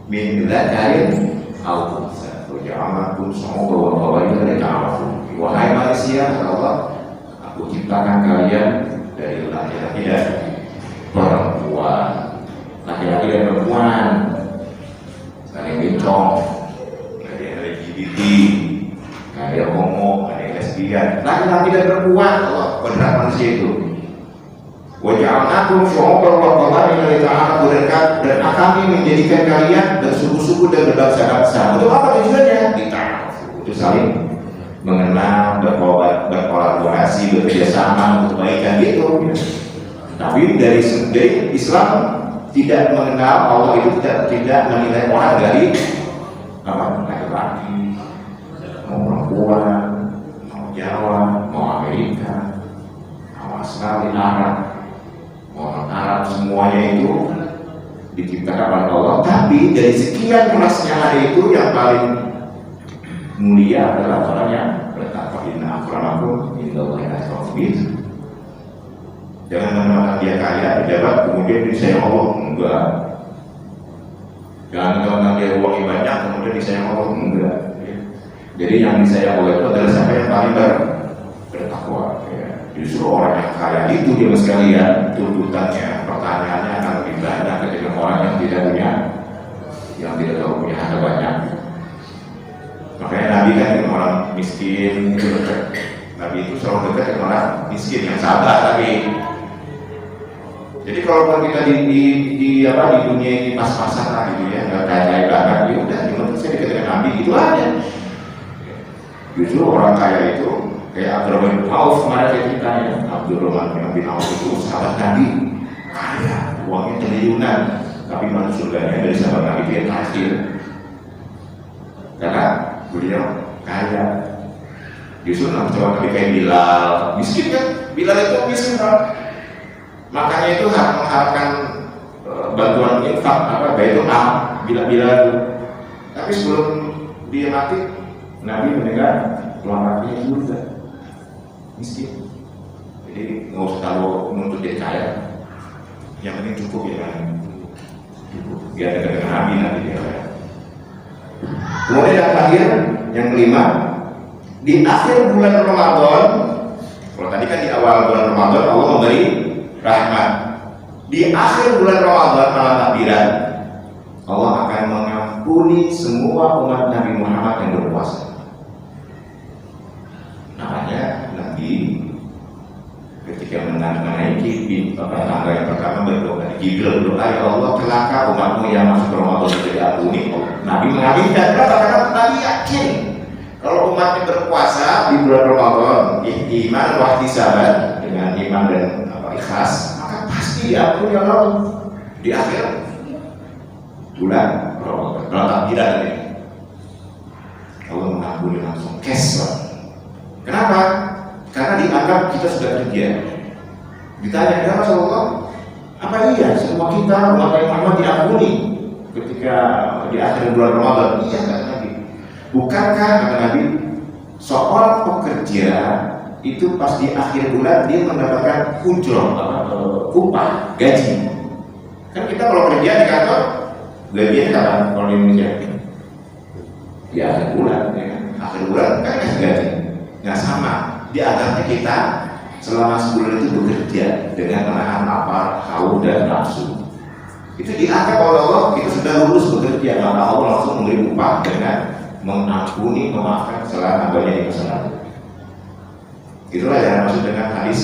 min dzakarin aw unsa wa ja'alnakum syu'uban wa qabaila lita'arafu. Wahai manusia, kata Allah, aku ciptakan kalian dari laki-laki dan perempuan. Laki-laki dan perempuan, ada yang bencong, ada yang LGBT, ada yang homo, ada yang lesbian. Laki-laki dan perempuan, Allah beneran manusia itu. Waja'alnakum syu'uban wa qabaila lita'arafu, dan kami menjadikan kalian bersuku-suku dan berbangsa-bangsa. Untuk apa tujuannya? Lita'arafu, untuk saling mengenal, berkolaborasi, bekerjasama untuk kebaikan gitu. Tapi dari Islam tidak mengenal Allah itu tidak menilai orang dari apa? Laki-laki, mau perempuan, mau Jawa, mau Amerika, mau Australia, Arab. Orang Arab semuanya itu diciptakan oleh Allah, tapi dari sekian rasnya ada itu yang paling mulia adalah orang yang bertakwa. Inna akramakum indallahi atqakum. Jangan menamakan dia kaya, pejabat, kemudian disayang Allah, enggak. Jangan menamakan dia uangnya banyak, kemudian disayang Allah, enggak. Jadi yang disayang Allah itu adalah siapa yang paling bertakwa. Justru orang yang kaya itu dia sekalian tuntutannya, pertanyaannya akan lebih banyak ketika orang yang tidak tahu punya harta banyak. Makanya Nabi kan dengan orang miskin itu dekat. Nabi itu selalu dekat dengan orang miskin yang sabar. Tapi jadi kalau kita di dunia ini pas-pasan lah gitu ya, nggak kaya banget, ya udah, cuma saya dekat dengan Nabi gitu aja. Justru orang kaya itu kayak Abdurrahman bin Auf kemarin saya ceritanya. Abdurrahman bin Auf itu sahabat Nabi, kaya, uangnya triliunan, tapi masuk surganya dari sahabat Nabi dia terakhir. Karena beliau kaya. Justru sahabat Nabi kayak Bilal, miskin kan? Bilal itu miskin kan? Makanya itu mengharapkan bantuan infak Baitul Mal Bilal itu. Tapi sebelum dia mati, Nabi mendengar selamatnya surga. Miskin, jadi nggak usah terlalu menuntut dia kaya, yang penting cukup ya kan, cukup biar dekat dengan Nabi nanti dia kaya. Kemudian yang terakhir, yang kelima, di akhir bulan Ramadan, kalau tadi kan di awal bulan Ramadan Allah memberi rahmat, di akhir bulan Ramadan malam takbiran Allah akan mengampuni semua umat Nabi Muhammad yang berpuasa. Namanya Nabi ketika menaiki tangga yang pertama berdoa, Jibril berdoa, ya Allah celaka umatmu yang masuk Ramadan tidak diampuni. Nabi mengaminkan. Kenapa? Karena Nabi yakin kalau umatnya berpuasa di bulan Ramadan, iman wahtisaban, dengan iman dan ikhlas, maka pasti diampuni Allah di akhir bulan Ramadan. Kalau takbiran ini Allah mengampuni langsung cash. Kenapa? Karena dianggap kita sudah kerja. Ditanya, ya Rasulullah, apa iya semua kita umat Muhammad diampuni ketika di akhir bulan Ramadan? Iya kata Nabi. Bukankah kata Nabi, seorang pekerja itu pas di akhir bulan dia mendapatkan ujroh, upah, gaji. Kan kita kalau kerja di kantor gajinya kapan? Kalau di Indonesia di akhir bulan, ya kan? Akhir bulan kan kasih gaji. Nggak sama. Diantaranya kita selama sebulan itu bekerja dengan menahan lapar, haus dan nafsu. Itu dianggap oleh Allah kita sudah lulus bekerja, maka Allah langsung memberi upah dengan mengampuni, memaafkan kesalahan hambanya di masa lalu. Itulah yang maksud dengan hadis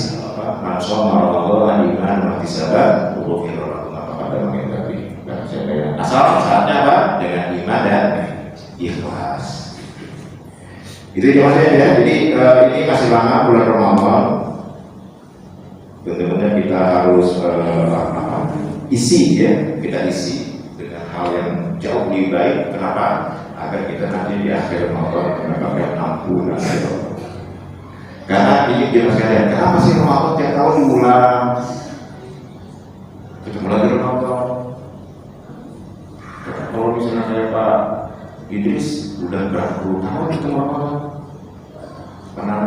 man shoma Ramadan iman wa ihtisaban ghufira lahu ma taqaddama min dhanbihi. Asal syaratnya apa? Dengan iman dan ikhlas. Itu maksudnya ya. Jadi ini masih lama bulan Ramadan. Benar-benar kita harus isi ya, kita isi dengan hal yang jauh lebih baik. Kenapa? Agar kita nanti di akhir Ramadan mendapatkan ampunan. Karena ini dia sekalian, kenapa sih Ramadan tiap tahun diulang? Ketemu lagi Ramadan. Kalau misalnya kayak Pak Idris udah berapa puluh tahun itu Ramadan? Karena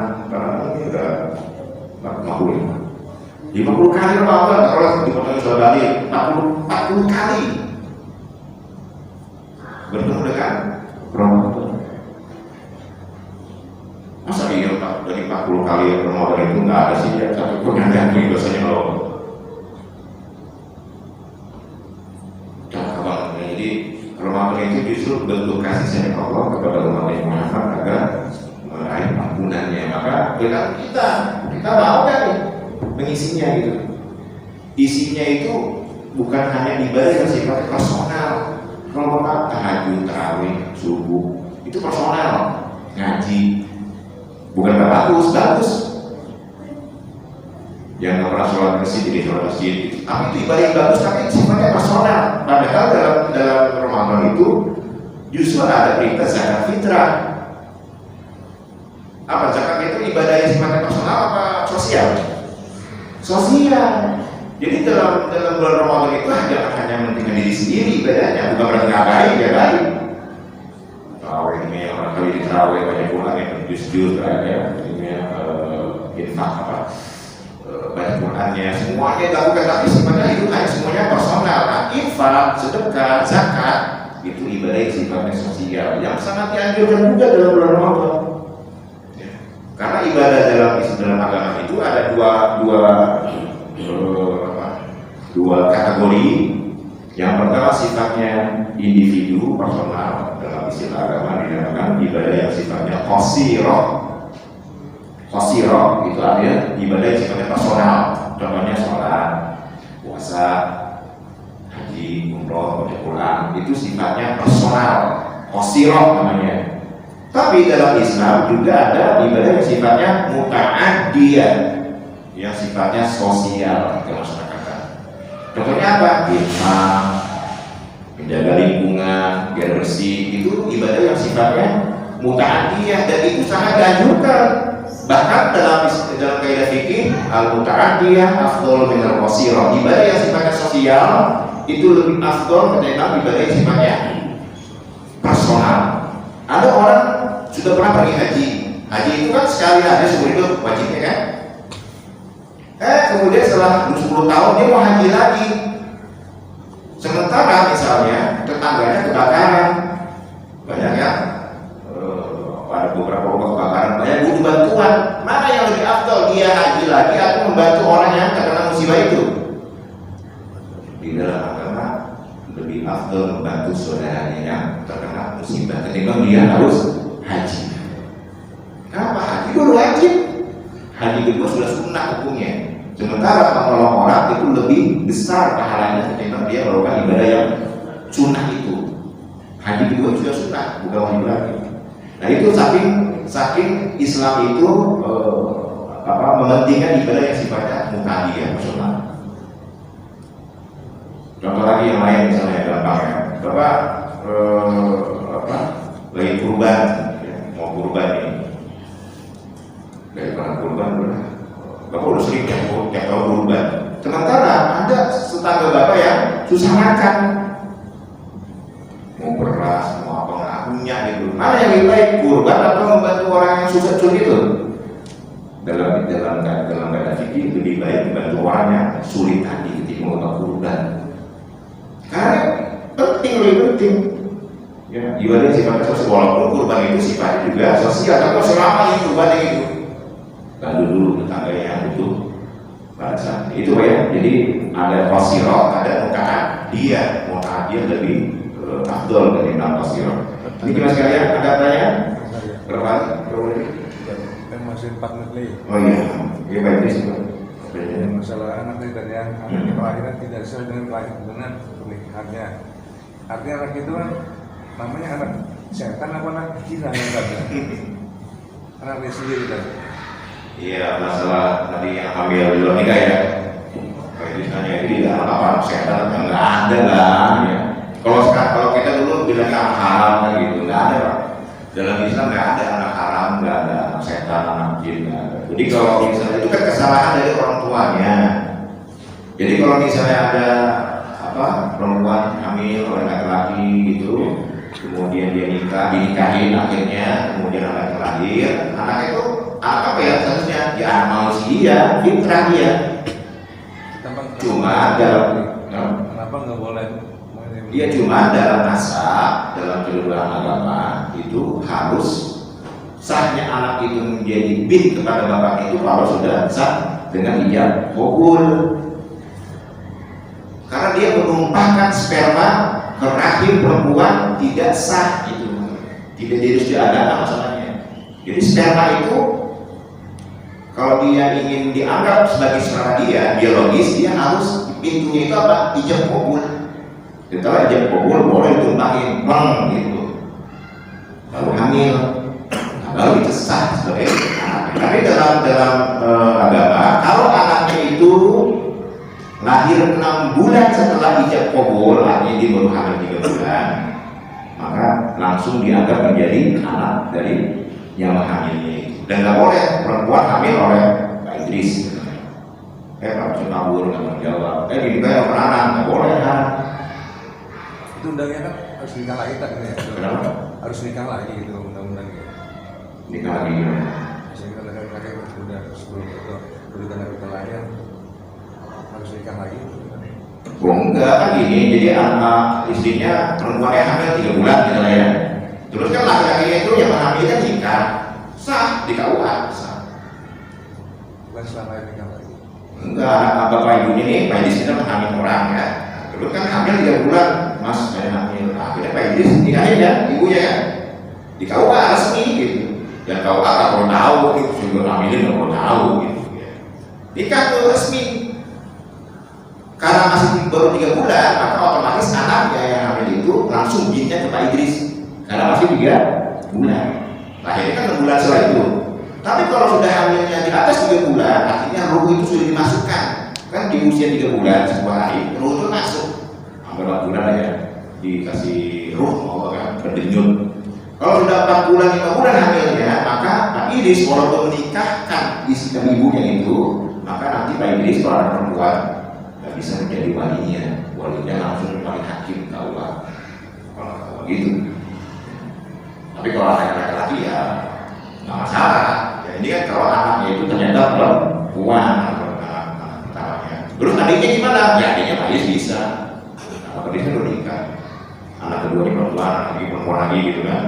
ini udah 50 kali Ramadan, kalau dipotong sudah balik 40 kali bertemu dengan Ramadan. Masa iya dari 40 kali Ramadan itu nggak ada sih ya satu pun yang ganti biasanya kalau jangan banget. Jadi Ramadan itu justru bentuk kasih sayang Allah kepada umat Muhammad agar meraih ampunannya. Maka kita mau kan nih mengisinya gitu. Isinya itu bukan hanya ibadah yang sifatnya personal. Kalau Bapak tahajud, tarawih, subuh itu personal, ngaji bukan nggak bagus. Yang nggak pernah sholat masjid jadi sholat masjid, tapi itu ibadah yang bagus tapi sifatnya personal. Padahal dalam Ramadan itu justru ada perintah zakat fitrah. Apa zakat itu ibadah yang sifatnya personal apa sosial? Sosial. Jadi dalam bulan Ramadan itu jangan hanya mementingkan diri sendiri ibadahnya, bukan berarti nggak baik, ya baik. Tarawih ini orang kali di tarawih banyak Quran yang jus-jus ya, ini infak apa banyak Qurannya, semuanya dilakukan tapi sebenarnya itu hanya semuanya personal. Nah, infak, sedekah, zakat itu ibadah yang sifatnya sosial yang sangat dianjurkan juga dalam bulan Ramadan. Ya. Karena ibadah dalam agama itu ada dua kategori. Yang pertama sifatnya individu, personal. Dalam istilah agama dinamakan ibadah yang sifatnya qasirah. Qasirah itu artinya ibadah yang sifatnya personal. Contohnya sholat, puasa, haji, umroh, baca Quran. Itu sifatnya personal, qasirah namanya. Tapi dalam Islam juga ada ibadah yang sifatnya muta'addiyah, yang sifatnya sosial ke masyarakat. Contohnya apa? Infak, menjaga lingkungan, biar bersih, itu ibadah yang sifatnya muta'addiyah dan itu sangat dianjurkan. Bahkan dalam kaidah fikih al-muta'addiyah afdhal min al-qasirah. Ibadah yang sifatnya sosial itu lebih afdhal ketimbang ibadah yang sifatnya personal. Ada orang sudah pernah pergi haji. Haji itu kan sekali aja seumur hidup wajibnya kan? Kemudian setelah 10 tahun dia mau haji lagi. Sementara misalnya tetangganya kebakaran, banyak ya, ada beberapa rumah kebakaran, banyak butuh bantuan. Mana yang lebih afdal, dia haji lagi atau membantu orang yang terkena musibah itu? Di dalam agama lebih afdal membantu saudaranya yang terkena musibah ketimbang dia harus haji. Kenapa? Haji dulu wajib, haji kedua sudah sunnah hukumnya. Sementara menolong orang itu lebih besar pahalanya ketimbang dia melakukan ibadah yang sunnah itu. Haji kedua juga sunnah, bukan wajib lagi. Nah itu saking Islam itu mementingkan ibadah yang sifatnya muta'addiyah personal. Contoh lagi yang lain misalnya gampangnya, Bapak lagi kurban, ya, mau kurban ini, dari kurban berapa? Bapak udah sering tiap tahun kurban. susah makan, mau beras, mau apa nggak punya gitu. Mana yang lebih baik, kurban atau membantu orang yang susah itu? Dalam keadaan fikih lebih baik membantu orang yang sulit tadi ketika mau kurban. Karena penting, lebih penting. Ya, ibadah sifatnya sosial, walaupun kurban itu sifatnya juga sosial, tapi selama ini kurban itu lalu dulu tetangga yang butuh pada saat itu ya. Jadi ada qasirah, ada muqaddiyah. Muqaddiyah lebih afdol dari qasirah. Ini kita sekalian ada pertanyaan? Berapa? Masih 4 menit lagi. Oh iya, ya baik sih. Masalah anak dan yang anak kelahiran tidak sesuai dengan pernikahannya. Artinya anak itu kan namanya anak setan apa anak Cina yang ada? Anak dia sendiri kan? Iya, masalah tadi yang hamil di luar nikah ya. Kalau ditanya ini tidak apa setan nggak ada lah. Ya. Kalau kita dulu bilang haram kan gitu, nggak ada Pak. Dalam Islam nggak ada anak haram, nggak ada anak setan, anak jin, nggak ada. Jadi kalau misalnya itu kan kesalahan dari orang tuanya. Jadi kalau misalnya ada perempuan hamil oleh laki-laki gitu, kemudian dia dinikahin akhirnya, kemudian anak lahir, anak itu anak apa ya seharusnya? Ya anak manusia, fitrah dia. Cuma kenapa nggak boleh? Dia cuma dalam nasab, dalam keluarga agama itu harus sahnya anak itu menjadi bint kepada bapak itu kalau sudah sah dengan ijab qabul. Karena dia menumpahkan sperma ke rahim perempuan tidak sah itu, tidak direstui agama masalahnya. Jadi sperma itu kalau dia ingin dianggap sebagai sperma dia biologis, dia harus pintunya itu apa? Ijab qabul. Setelah ijab qabul boleh ditumpahin bang gitu, lalu hamil, lalu itu sah sebagai anak. Tapi dalam agama kalau anaknya itu lahir 6 bulan setelah ijab qabul, artinya dia baru hamil 3 bulan, maka langsung dianggap menjadi anak dari yang menghamilnya itu. Dan nggak boleh perempuan hamil oleh Pak Idris. Pak Cunabur nggak menjawab. Dinikahi oleh anak nggak boleh kan? Itu undangnya kan harus nikah lagi kan ya? Kenapa? Harus nikah lagi gitu undang-undangnya. Nikah lagi gimana? Sehingga laki-laki sudah sebelum itu berikan kita lahir harus nikah lagi. Oh enggak kan gini, jadi anak istrinya perempuannya hamil 3 bulan gitu lah ya. Terus kan laki-lakinya itu yang menghamilkan nikah sah di KUA sah. Bukan selama ini nikah lagi. Enggak, bapak ibunya nih, Pak Idris kita menghamil orang ya. Terus kan hamil 3 bulan, mas saya hamil. Akhirnya Pak Idris nikahin ya, ibunya ya. Di KUA resmi gitu. Dan KUA nggak perlu tahu, gitu. Sudah hamilin nggak perlu tahu gitu. Nikah tuh resmi. Karena masih baru 3 bulan, maka otomatis anaknya yang hamil itu langsung jinnya ke Pak Idris. Karena masih 3 bulan. Lahirnya kan 6 bulan setelah itu. Tapi kalau sudah hamilnya di atas 3 bulan, artinya ruh itu sudah dimasukkan. Kan di usia 3 bulan sebuah rahim, ruh itu masuk. Hampir 4 bulan aja dikasih ruh, mau kan berdenyut. Kalau sudah 4 bulan 5 bulan hamilnya, maka Pak Idris walaupun menikahkan istri dan ibunya itu, maka nanti Pak Idris kalau ada perempuan nggak bisa menjadi walinya langsung paling hakim KUA. Kalau gitu. Tapi kalau anak laki-laki ya nggak masalah. Ya ini kan kalau anaknya itu ternyata perempuan, anak pertamanya. Terus adiknya gimana? Ya adiknya Pak Idris bisa. Anak kedua udah nikah. Anak kedua di perempuan lagi gitu kan.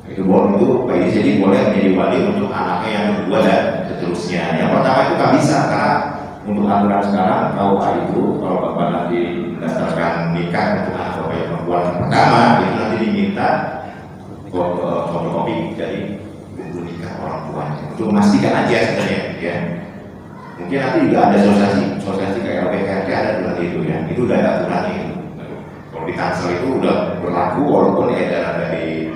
Itu boleh itu Pak Idris jadi boleh menjadi wali untuk anaknya yang kedua dan seterusnya. Yang pertama itu nggak bisa karena untuk aturan sekarang KUA itu kalau bapak nanti mendaftarkan nikah untuk anak bapak yang perempuan pertama itu nanti diminta fotokopi dari buku nikah orang tua untuk memastikan aja sebenarnya ya. Mungkin nanti juga ada asosiasi kayak LPKRT ada aturan itu ya. Itu udah ada aturannya itu. Kalau di Tangsel itu udah berlaku walaupun edaran dari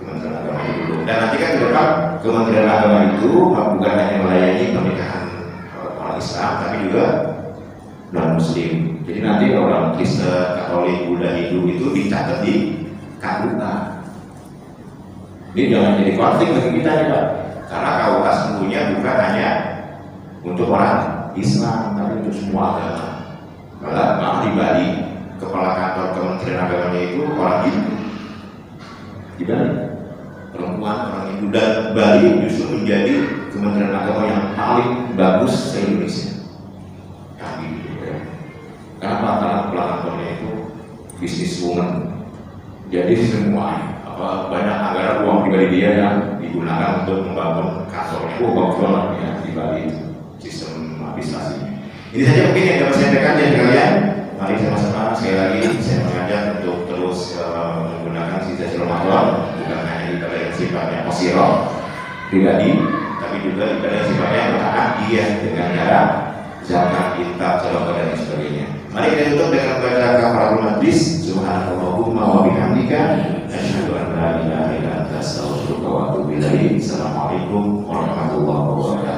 Kementerian Agama itu dulu. Dan nanti kan ke depan Kementerian Agama itu bukan hanya melayani pernikahan orang Islam tapi juga non Muslim. Jadi nanti orang Kristen, Katolik, Buddha, Hindu itu dicatat di KUA. Ini jangan jadi konflik bagi kita nih Pak. Karena KUA sesungguhnya bukan hanya untuk orang Islam, tapi untuk semua agama. Malah di Bali kepala kantor Kementerian Agamanya itu orang Hindu. Di Bali perempuan orang Hindu, dan Bali justru menjadi Kementerian Agama yang paling bagus se Indonesia. Kami gitu ya. Kenapa? Karena kepala kantornya itu bisnis woman. Jadi semua banyak anggaran uang pribadi dia yang digunakan untuk membangun kantornya. Bagus banget ya di Bali sistem administrasi. Ini saja mungkin yang dapat saya sampaikan dari kalian. Mari sama-sama sekali lagi saya mengajak untuk terus menggunakan sisa Ramadan, bukan hanya ibadah yang sifatnya osiro pribadi, tapi juga ibadah yang sifatnya bertaat dia dengan cara zakat, infak, sedekah dan sebagainya. Mari kita tutup dengan baca kafaratul majlis. Subhanallahumma wa bihamdika asyhadu an la ilaha illa anta astaghfiruka wa atubu ilaik. Assalamualaikum warahmatullahi wabarakatuh.